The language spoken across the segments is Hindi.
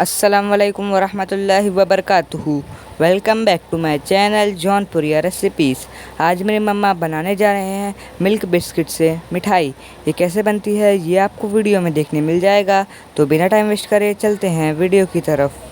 अस्सलामुअलैकुम वरहमतुल्लाहि वबरकातुहू। Welcome back to my channel Jaunpuriya recipes. आज मेरी मम्मा बनाने जा रहे हैं मिल्क बिस्किट से मिठाई। ये कैसे बनती है ये आपको वीडियो में देखने मिल जाएगा, तो बिना टाइम वेस्ट करे चलते हैं वीडियो की तरफ।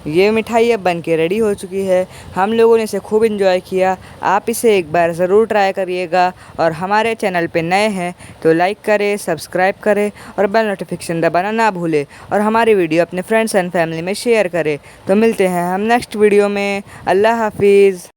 ये मिठाई अब बन के रेडी हो चुकी है। हम लोगों ने इसे खूब इन्जॉय किया। आप इसे एक बार ज़रूर ट्राई करिएगा, और हमारे चैनल पे नए हैं तो लाइक करें, सब्सक्राइब करें और बेल नोटिफिकेशन दबाना ना भूलें, और हमारी वीडियो अपने फ्रेंड्स एंड फैमिली में शेयर करें। तो मिलते हैं हम नेक्स्ट वीडियो में। अल्लाह हाफिज़।